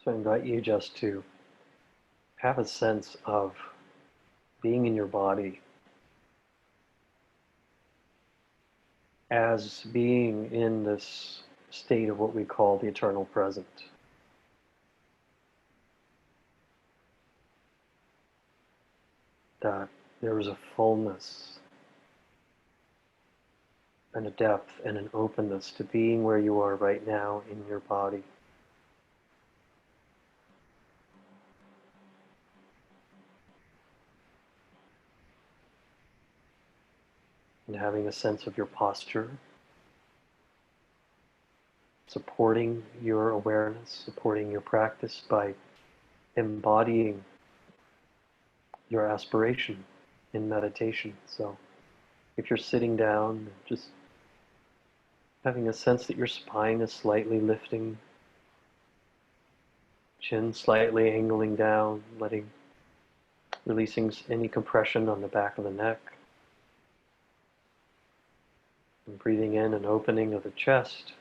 So I invite you just to have a sense of being in your body as being in this state of what we call the eternal present. That there is a fullness and a depth and an openness to being where you are right now in your body. And having a sense of your posture, supporting your awareness, supporting your practice by embodying your aspiration in meditation. So if you're sitting down, just having a sense that your spine is slightly lifting, chin slightly angling down, releasing any compression on the back of the neck. And breathing in an opening of the chest.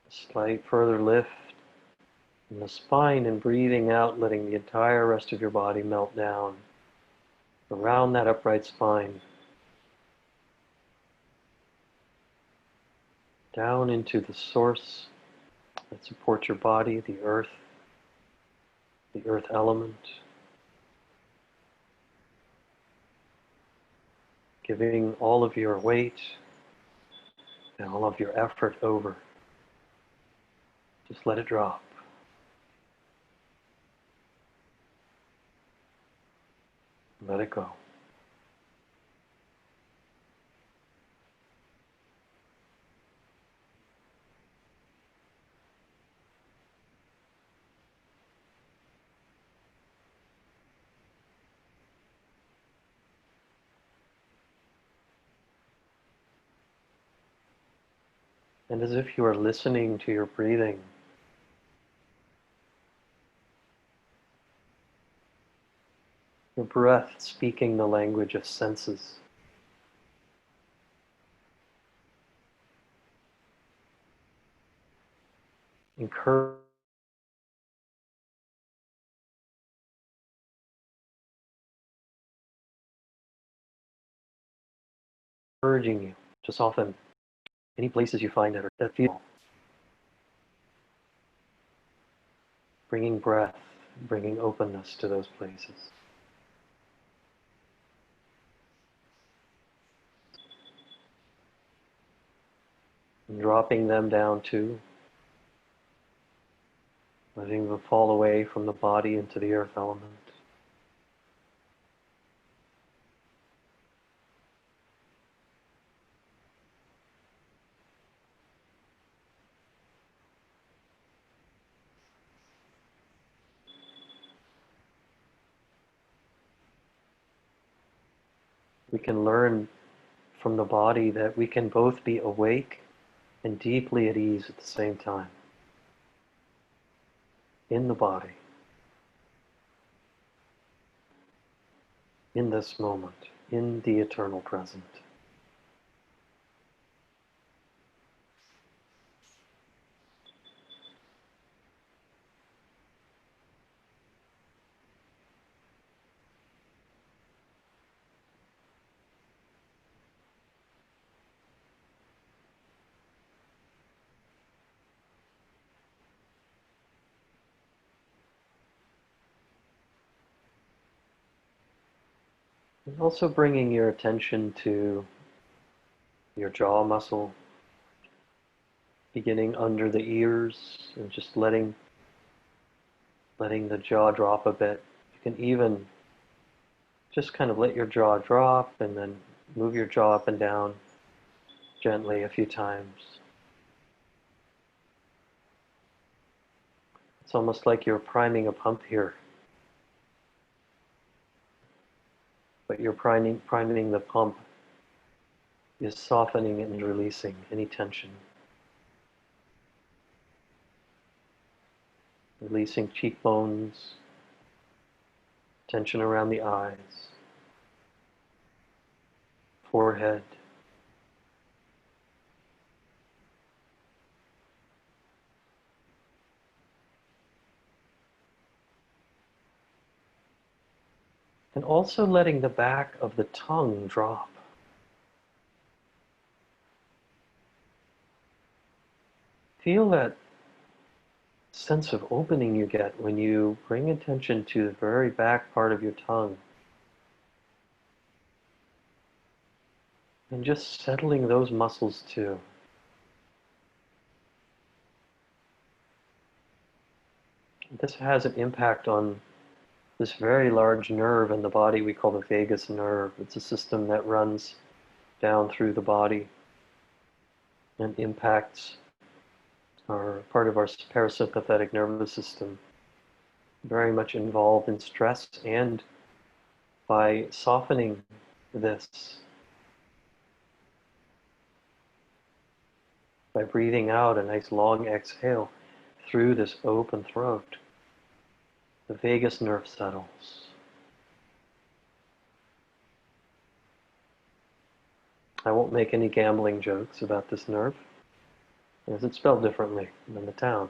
A slight further lift in the spine, and breathing out, letting the entire rest of your body melt down around that upright spine. Down into the source that supports your body, the earth element. Giving all of your weight and all of your effort over. Just let it drop. Let it go. And as if you are listening to your breathing, your breath speaking the language of senses. Encouraging you to soften any places you find that feel. Bringing breath, bringing openness to those places. And dropping them down too. Letting them fall away from the body into the earth element. We can learn from the body that we can both be awake and deeply at ease at the same time. In the body. In this moment. In the eternal present. And also bringing your attention to your jaw muscle, beginning under the ears, and just letting the jaw drop a bit. You can even just kind of let your jaw drop and then move your jaw up and down gently a few times. It's almost like you're priming a pump here. But you're priming the pump is softening and releasing any tension. Releasing cheekbones, tension around the eyes, forehead, And also letting the back of the tongue drop. Feel that sense of opening you get when you bring attention to the very back part of your tongue. And just settling those muscles too. This has an impact on this very large nerve in the body we call the vagus nerve. It's a system that runs down through the body and impacts our part of our parasympathetic nervous system, very much involved in stress, and by softening this, by breathing out a nice long exhale through this open throat, the vagus nerve settles. I won't make any gambling jokes about this nerve, as it's spelled differently than the town.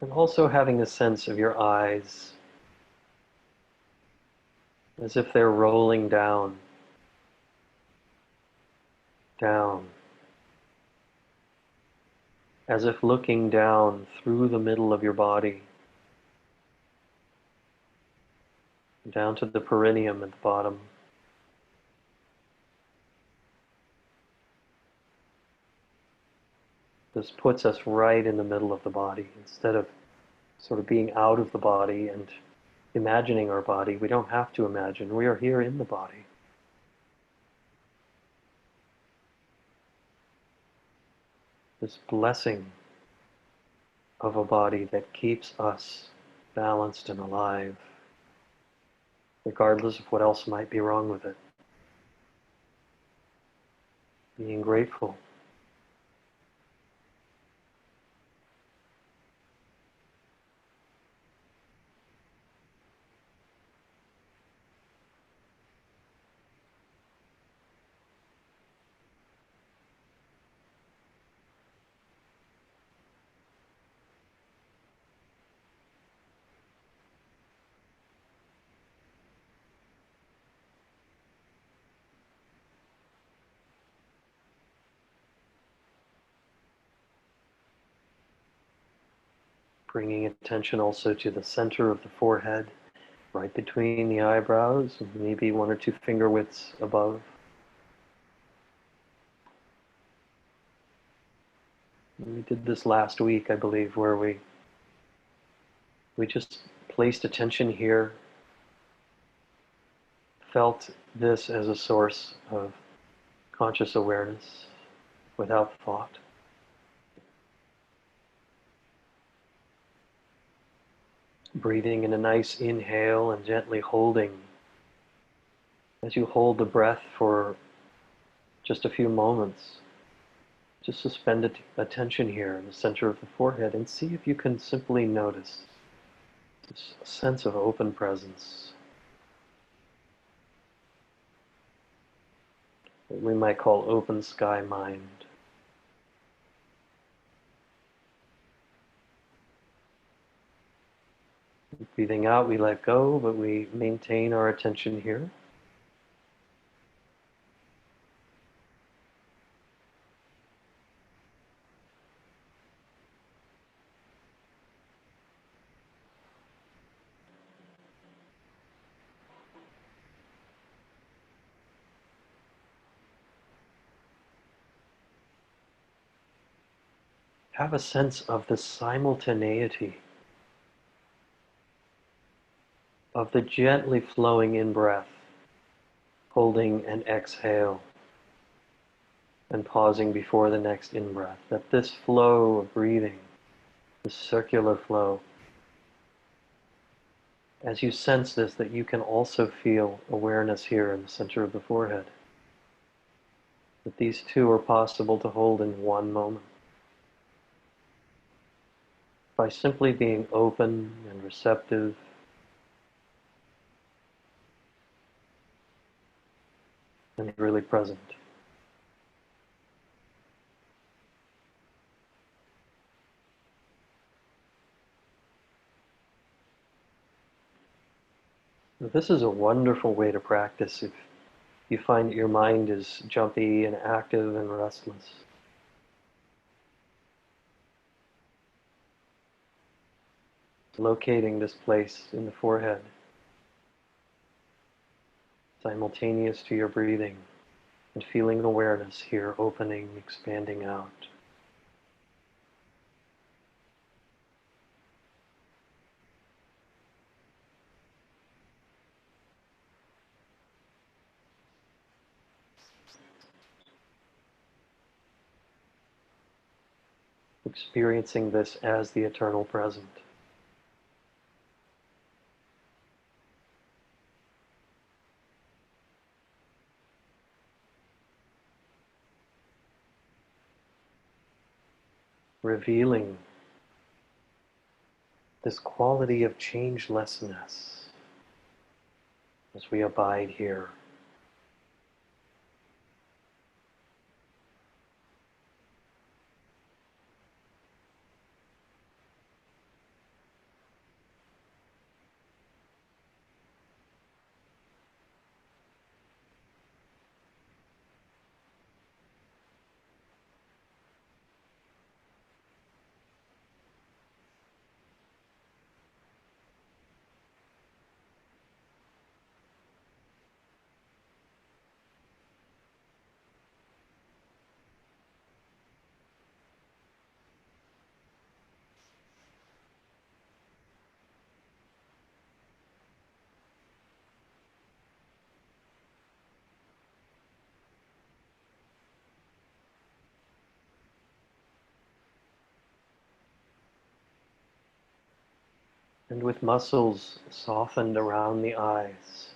And also having a sense of your eyes as if they're rolling down, down, as if looking down through the middle of your body, down to the perineum at the bottom. This puts us right in the middle of the body. Instead of sort of being out of the body and imagining our body, we don't have to imagine. We are here in the body. This blessing of a body that keeps us balanced and alive, regardless of what else might be wrong with it. Being grateful. Bringing attention also to the center of the forehead, right between the eyebrows, and maybe one or two finger widths above. We did this last week, I believe, where we just placed attention here, felt this as a source of conscious awareness without thought. Breathing in a nice inhale and gently holding. As you hold the breath for just a few moments, just suspend attention here in the center of the forehead and see if you can simply notice this sense of open presence that we might call open sky mind. Breathing out, we let go, but we maintain our attention here. Have a sense of the simultaneity of the gently flowing in-breath, holding an exhale, and pausing before the next in-breath. That this flow of breathing, this circular flow, as you sense this, that you can also feel awareness here in the center of the forehead. That these two are possible to hold in one moment. By simply being open and receptive, and really present. This is a wonderful way to practice if you find that your mind is jumpy and active and restless. Locating this place in the forehead, simultaneous to your breathing, and feeling awareness here opening, expanding out. Experiencing this as the eternal present. Revealing this quality of changelessness as we abide here. And with muscles softened around the eyes,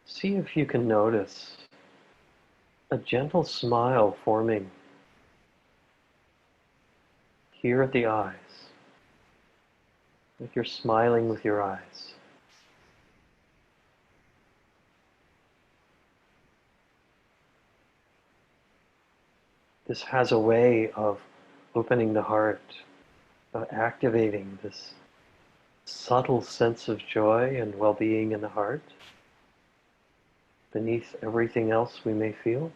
see if you can notice a gentle smile forming here at the eyes, like you're smiling with your eyes. This has a way of opening the heart, of activating this subtle sense of joy and well-being in the heart beneath everything else we may feel.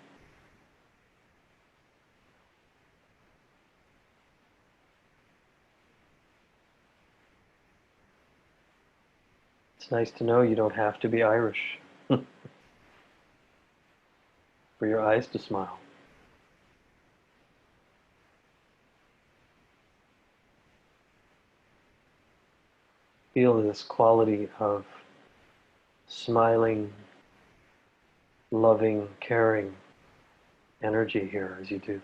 It's nice to know you don't have to be Irish for your eyes to smile. Feel this quality of smiling, loving, caring energy here as you do this.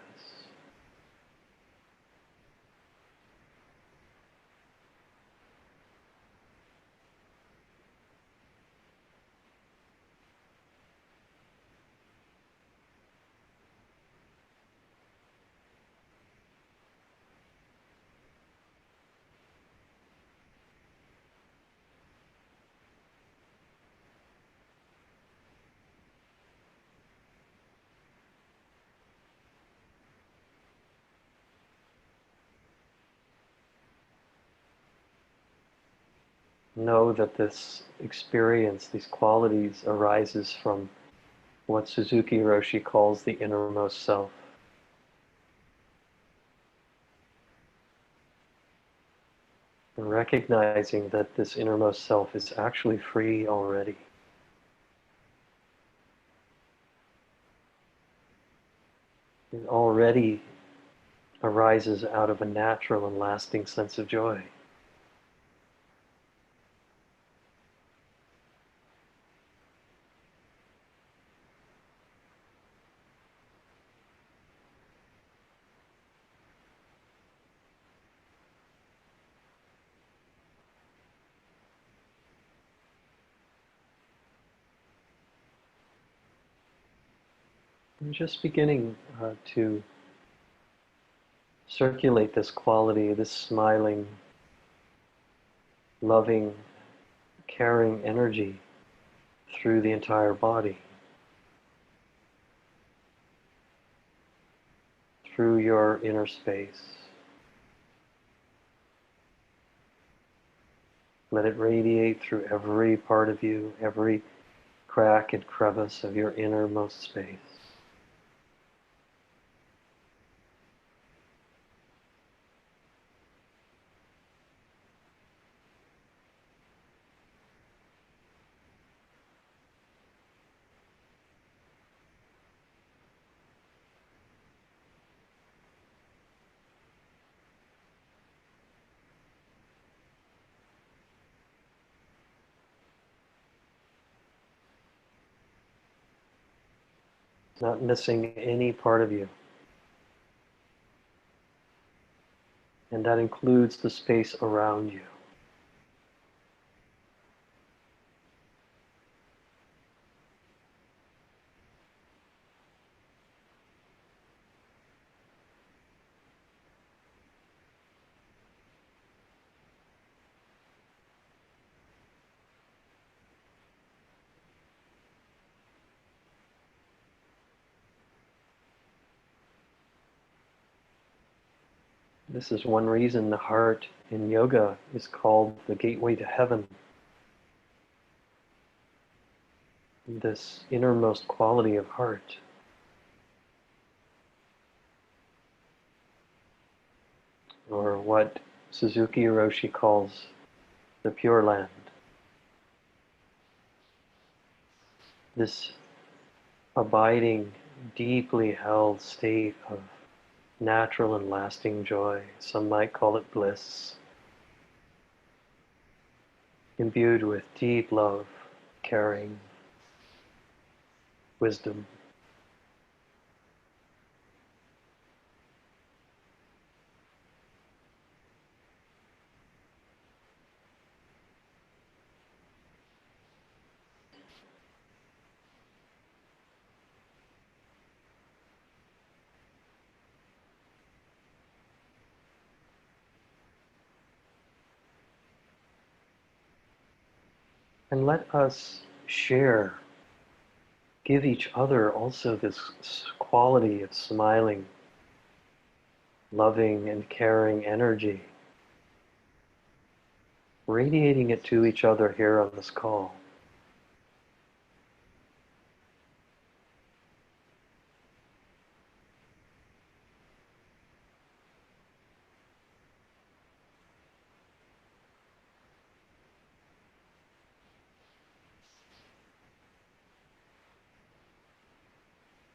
Know that this experience, these qualities, arises from what Suzuki Roshi calls the innermost self. And recognizing that this innermost self is actually free already. It already arises out of a natural and lasting sense of joy. And just beginning to circulate this quality, this smiling, loving, caring energy through the entire body, through your inner space. Let it radiate through every part of you, every crack and crevice of your innermost space. Not missing any part of you. And that includes the space around you. This is one reason the heart in yoga is called the gateway to heaven. This innermost quality of heart. Or what Suzuki Roshi calls the Pure Land. This abiding, deeply held state of natural and lasting joy. Some might call it bliss. Imbued with deep love, caring, wisdom. And let us share, give each other also this quality of smiling, loving and caring energy, radiating it to each other here on this call.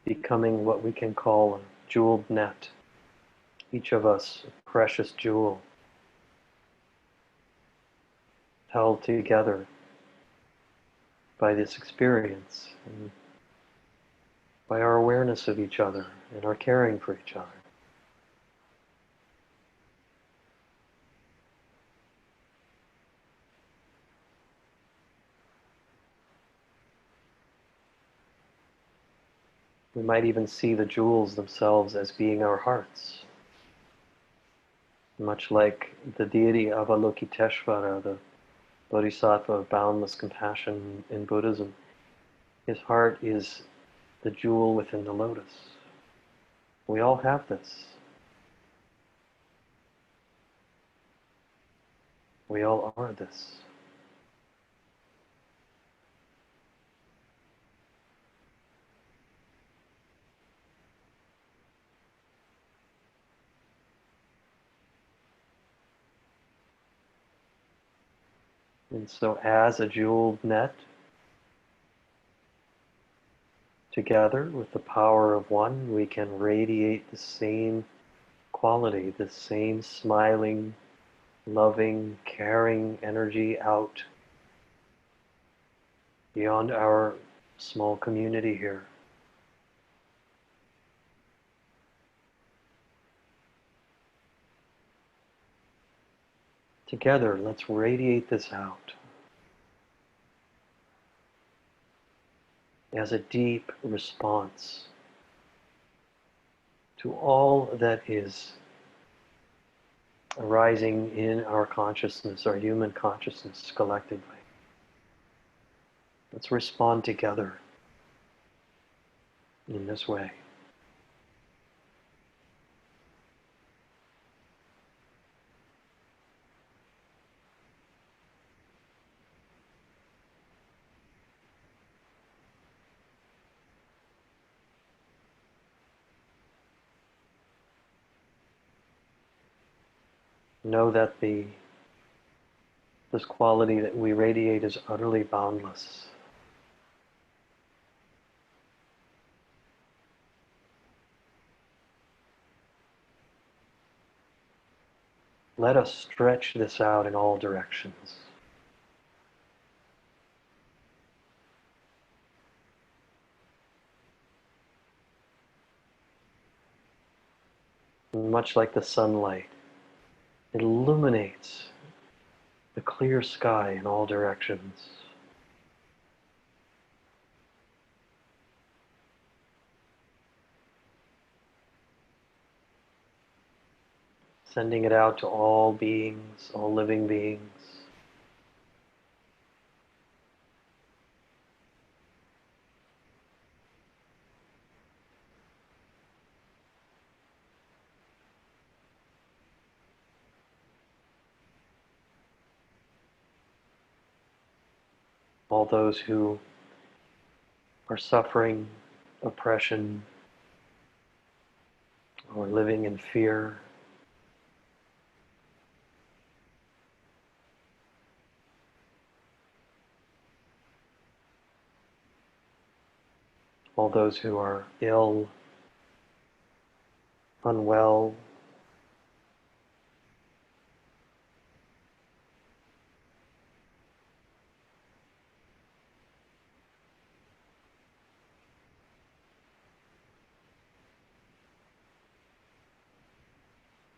Becoming what we can call a jeweled net. Each of us a precious jewel, held together by this experience and by our awareness of each other and our caring for each other. We might even see the jewels themselves as being our hearts. Much like the deity Avalokiteshvara, the Bodhisattva of boundless compassion in Buddhism, his heart is the jewel within the lotus. We all have this. We all are this. And so as a jeweled net, together with the power of one, we can radiate the same quality, the same smiling, loving, caring energy out beyond our small community here. Together, let's radiate this out as a deep response to all that is arising in our consciousness, our human consciousness collectively. Let's respond together in this way. Know that this quality that we radiate is utterly boundless. Let us stretch this out in all directions. And much like the sunlight, it illuminates the clear sky in all directions. Sending it out to all beings, all living beings. All those who are suffering oppression or living in fear. All those who are ill, unwell,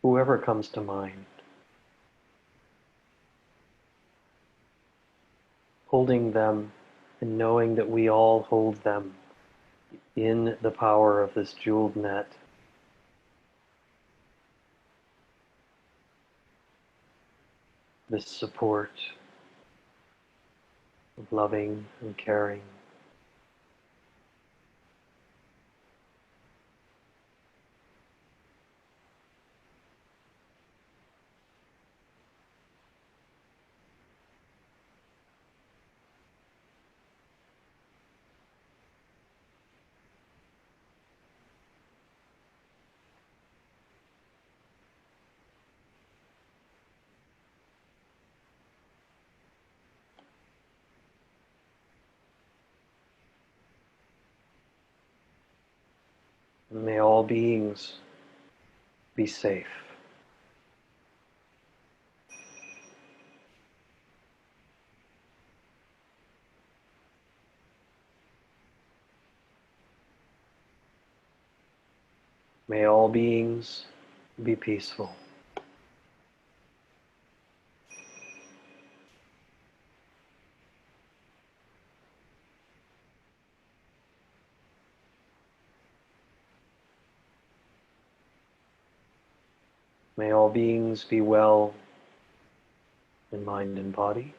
whoever comes to mind. Holding them and knowing that we all hold them in the power of this jeweled net. This support of loving and caring. And may all beings be safe. May all beings be peaceful. May all beings be well in mind and body.